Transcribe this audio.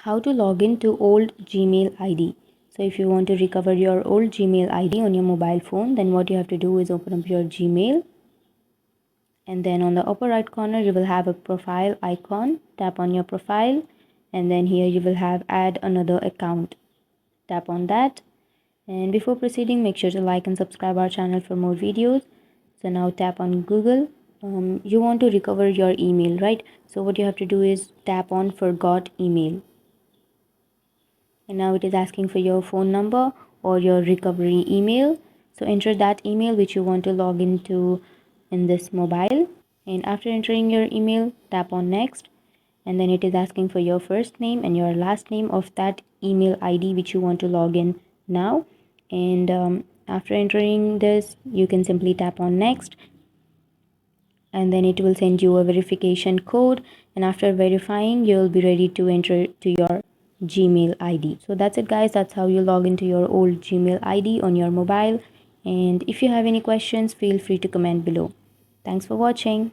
How to log in to old Gmail ID. So if you want to recover your old Gmail ID on your mobile phone, then what you have to do is open up your Gmail, and then on the upper right corner you will have a profile icon. Tap on your profile, and then here you will have add another account. Tap on that, and before proceeding, make sure to like and subscribe our channel for more videos. So now tap on Google. You want to recover your email, right? So what you have to do is tap on forgot email, and now it is asking for your phone number or your recovery email. So enter that email which you want to log into in this mobile, and after entering your email, tap on next, and then it is asking for your first name and your last name of that email ID which you want to log in now. And after entering this, you can simply tap on next, and then it will send you a verification code, and after verifying you'll be ready to enter to your Gmail ID. So that's it guys, that's how you log into your old Gmail ID on your mobile. And if you have any questions, feel free to comment below. Thanks for watching.